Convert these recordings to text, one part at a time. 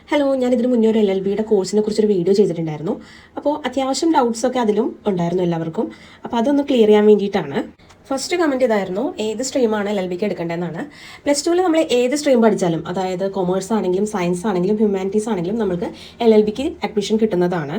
Hello, ഞാനിതിന് മുന്നേ ഒരു LLBയുടെ കോഴ്സിനെ കുറിച്ചൊരു വീഡിയോ ചെയ്തിട്ടുണ്ടായിരുന്നു. അപ്പോൾ അത്യാവശ്യം ഡൗട്ട്സൊക്കെ അതിലും ഉണ്ടായിരുന്നു എല്ലാവർക്കും. അപ്പോൾ അതൊന്ന് ക്ലിയർ ചെയ്യാൻ വേണ്ടിയിട്ടാണ്. ഫസ്റ്റ് കമൻറ്റ് ഇതായിരുന്നു, ഏത് സ്ട്രീമാണ് LLBക്ക് എടുക്കേണ്ടതെന്നാണ്. +2 നമ്മൾ ഏത് സ്ട്രീം പഠിച്ചാലും, അതായത് കൊമേഴ്സ് ആണെങ്കിലും സയൻസ് ആണെങ്കിലും ഹ്യൂമാനിറ്റീസ് ആണെങ്കിലും നമുക്ക് LLBക്ക് അഡ്മിഷൻ കിട്ടുന്നതാണ്.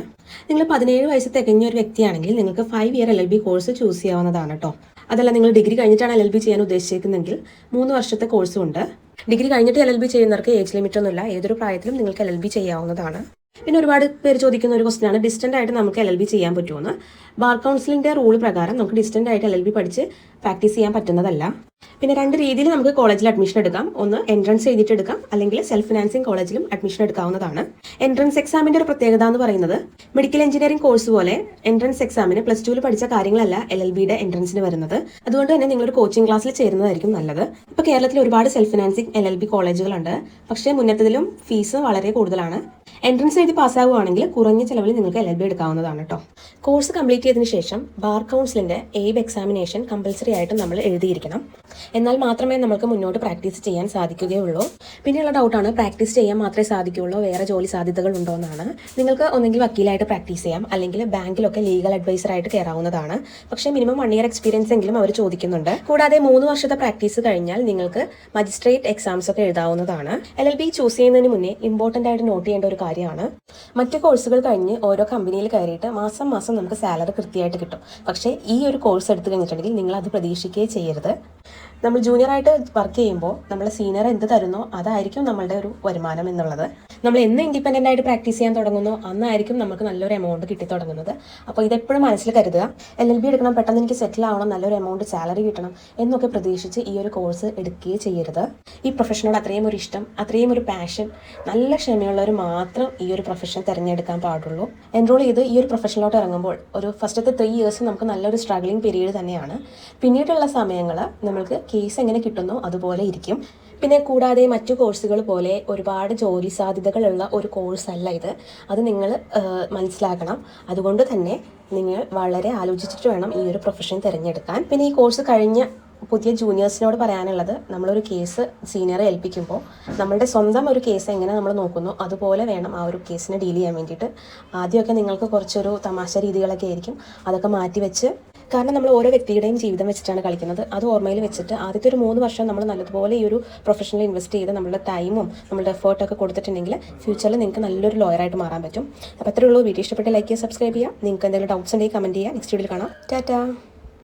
നിങ്ങൾ 17 വയസ്സ് തികഞ്ഞ ഒരു വ്യക്തിയാണെങ്കിൽ നിങ്ങൾക്ക് 5 ഇയർ LLB കോഴ്സ് ചൂസ് ചെയ്യാവുന്നതാണ് കേട്ടോ. അതല്ല, നിങ്ങൾ ഡിഗ്രി കഴിഞ്ഞിട്ടാണ് LLB ചെയ്യാൻ ഉദ്ദേശിക്കുന്നതെങ്കിൽ 3 വർഷത്തെ കോഴ്സും ഉണ്ട്. ഡിഗ്രി കഴിഞ്ഞിട്ട് LLB ചെയ്യുന്നവർക്ക് ഏജ് ലിമിറ്റ് ഒന്നുമില്ല, ഏതൊരു പ്രായത്തിലും നിങ്ങൾക്ക് LLB ചെയ്യാവുന്നതാണ്. പിന്നെ ഒരുപാട് പേര് ചോദിക്കുന്ന ഒരു ക്വസ്റ്റൻ ആണ്, ഡിസ്റ്റന്റ് ആയിട്ട് നമുക്ക് LLB ചെയ്യാൻ പറ്റുമെന്ന്. ബാർ കൗൺസിലിന്റെ റൂൾ പ്രകാരം നമുക്ക് ഡിസ്റ്റന്റ് ആയിട്ട് LLB പഠിച്ച് പ്രാക്ടീസ് ചെയ്യാൻ പറ്റുന്നതല്ല. പിന്നെ 2 രീതിയിൽ നമുക്ക് കോളേജിൽ അഡ്മിഷൻ എടുക്കാം. ഒന്ന് എൻട്രൻസ് എഴുതിയിട്ട് എടുക്കാം, അല്ലെങ്കിൽ സെൽഫ് ഫിനാൻസിങ് കോളേജിലും അഡ്മിഷൻ എടുക്കാവുന്നതാണ്. എൻട്രൻസ് എക്സാമിന്റെ ഒരു പ്രത്യേകത എന്ന് പറയുന്നത്, മെഡിക്കൽ എഞ്ചിനീയറിംഗ് കോഴ്സ് പോലെ എൻട്രൻസ് എക്സാമിന് +2 പഠിച്ച കാര്യങ്ങളല്ല LLBയുടെ എൻട്രൻസിന് വരുന്നത്. അതുകൊണ്ട് തന്നെ നിങ്ങളൊരു കോച്ചിങ് ക്ലാസ്സിൽ ചേരുന്നതായിരിക്കും നല്ലത്. ഇപ്പോൾ കേരളത്തിൽ ഒരുപാട് സെൽഫ് ഫിനാൻസിങ് LLB കോളേജുകളുണ്ട്, പക്ഷേ മുന്നത്തതിലും ഫീസ് വളരെ കൂടുതലാണ്. എൻട്രൻസ് എഴുതി പാസ്സാവുകയാണെങ്കിൽ കുറഞ്ഞ ചിലവിൽ നിങ്ങൾക്ക് LLB എടുക്കാവുന്നതാണ് കേട്ടോ. കോഴ്സ് കംപ്ലീറ്റ് ചെയ്തതിന് ശേഷം ബാർ കൗൺസിലിന്റെ എയ്ബ് എക്സാമിനേഷൻ കമ്പൽസറി ആയിട്ട് നമ്മൾ എഴുതിയിരിക്കണം. എന്നാൽ മാത്രമേ നമുക്ക് മുന്നോട്ട് പ്രാക്ടീസ് ചെയ്യാൻ സാധിക്കുകയുള്ളൂ. പിന്നെയുള്ള ഡൗട്ടാണ്, പ്രാക്ടീസ് ചെയ്യാൻ മാത്രമേ സാധിക്കുകയുള്ളൂ, വേറെ ജോലി സാധ്യതകൾ ഉണ്ടോ എന്നാണ്. നിങ്ങൾക്ക് ഒന്നെങ്കിൽ വക്കീലായിട്ട് പ്രാക്ടീസ് ചെയ്യാം, അല്ലെങ്കിൽ ബാങ്കിലൊക്കെ ലീഗൽ അഡ്വൈസറായിട്ട് കയറാവുന്നതാണ്. പക്ഷേ മിനിമം 1 ഇയർ എക്സ്പീരിയൻസ് എങ്കിലും അവർ ചോദിക്കുന്നുണ്ട്. കൂടാതെ 3 വർഷത്തെ പ്രാക്ടീസ് കഴിഞ്ഞാൽ നിങ്ങൾക്ക് മജിസ്ട്രേറ്റ് എക്സാംസ് ഒക്കെ എഴുതാവുന്നതാണ്. LLB ചൂസ് ചെയ്യുന്നതിന് മുന്നേ ഇമ്പോർട്ടൻ്റ് ആയിട്ട് നോട്ട് ചെയ്യേണ്ട ഒരു കാര്യമാണ്, മറ്റ് കോഴ്സുകൾ കഴിഞ്ഞ് ഓരോ കമ്പനിയിൽ കയറിയിട്ട് മാസം മാസം നമുക്ക് സാലറി കൃത്യമായിട്ട് കിട്ടും. പക്ഷേ ഈ ഒരു കോഴ്സ് എടുത്തു കഴിഞ്ഞിട്ടുണ്ടെങ്കിൽ നിങ്ങൾ അത് പ്രതീക്ഷിക്കുകയേ ചെയ്യരുത്. നമ്മൾ ജൂനിയറായിട്ട് വർക്ക് ചെയ്യുമ്പോൾ നമ്മളെ സീനിയർ എന്ത് തരുന്നോ അതായിരിക്കും നമ്മളുടെ ഒരു വരുമാനം എന്നുള്ളത്. നമ്മൾ എന്ന് ഇൻഡിപെൻഡൻ്റ് ആയിട്ട് പ്രാക്ടീസ് ചെയ്യാൻ തുടങ്ങുന്നോ അന്നായിരിക്കും നമുക്ക് നല്ലൊരു എമൗണ്ട് കിട്ടി തുടങ്ങുന്നത്. അപ്പോൾ ഇതെപ്പോഴും മനസ്സിൽ കരുതുക. LLB എടുക്കണം, പെട്ടെന്ന് എനിക്ക് സെറ്റിൽ ആവണം, നല്ലൊരു എമൗണ്ട് സാലറി കിട്ടണം എന്നൊക്കെ പ്രതീക്ഷിച്ച് ഈ ഒരു കോഴ്സ് എടുക്കുകയേ ചെയ്യരുത്. ഈ പ്രൊഫഷനോട് അത്രയും ഒരു ഇഷ്ടം, അത്രയും ഒരു പാഷൻ, നല്ല ക്ഷമയുള്ളവർ മാത്രം ഈ ഒരു പ്രൊഫഷൻ തിരഞ്ഞെടുക്കാൻ പാടുള്ളൂ. എൻറോൾ ചെയ്ത് ഈ ഒരു പ്രൊഫഷനിലോട്ട് ഇറങ്ങുമ്പോൾ ഒരു ഫസ്റ്റത്തെ 3 ഇയേഴ്സ് നമുക്ക് നല്ലൊരു സ്ട്രഗ്ലിംഗ് പീരീഡ് തന്നെയാണ്. പിന്നീടുള്ള സമയങ്ങൾ നമ്മൾക്ക് കേസ് എങ്ങനെ കിട്ടുന്നോ അതുപോലെ ഇരിക്കും. പിന്നെ കൂടാതെ മറ്റു കോഴ്സുകൾ പോലെ ഒരുപാട് ജോലി സാധ്യതകളുള്ള ഒരു കോഴ്സല്ല ഇത്. അത് നിങ്ങൾ മനസ്സിലാക്കണം. അതുകൊണ്ട് തന്നെ നിങ്ങൾ വളരെ ആലോചിച്ചിട്ട് വേണം ഈ ഒരു പ്രൊഫഷൻ തിരഞ്ഞെടുക്കാൻ. പിന്നെ ഈ കോഴ്സ് കഴിഞ്ഞ പുതിയ ജൂനിയേഴ്സിനോട് പറയാനുള്ളത്, നമ്മളൊരു കേസ് സീനിയറെ ഏൽപ്പിക്കുമ്പോൾ നമ്മളുടെ സ്വന്തം ഒരു കേസ് എങ്ങനെ നമ്മൾ നോക്കുന്നു അതുപോലെ വേണം ആ ഒരു കേസിനെ ഡീൽ ചെയ്യാൻ വേണ്ടിയിട്ട്. ആദ്യമൊക്കെ നിങ്ങൾക്ക് കുറച്ചൊരു തമാശ രീതികളൊക്കെ ആയിരിക്കും, അതൊക്കെ മാറ്റി വെച്ച്, കാരണം നമ്മൾ ഓരോ വ്യക്തിയുടെയും ജീവിതം വെച്ചിട്ടാണ് കളിക്കുന്നത്. അത് ഓർമ്മയിൽ വെച്ചിട്ട് ആദ്യത്തെ ഒരു 3 വർഷം നമ്മൾ നല്ലതുപോലെ ഈ ഒരു പ്രൊഫഷനിൽ ഇൻവെസ്റ്റ് ചെയ്ത് നമ്മളുടെ ടൈമും നമ്മളുടെ എഫേർട്ടൊക്കെ കൊടുത്തിട്ടുണ്ടെങ്കിൽ ഫ്യൂച്ചറിൽ നിങ്ങൾക്ക് നല്ലൊരു ലോയറായിട്ട് മാറാൻ പറ്റും. അപ്പോൾ അത്രേ ഉള്ളൂ. വീഡിയോ ഇഷ്ടപ്പെട്ട് ലൈക്ക് ചെയ്യുക, സബ്സ്ക്രൈബ് ചെയ്യുക. നിങ്ങൾക്ക് എന്തെങ്കിലും ഡൗട്ട്സ് ഉണ്ടെങ്കിൽ കമൻറ്റ് ചെയ്യുക. നെക്സ്റ്റ് വീഡിയോയിൽ കാണാം. ടാറ്റാ.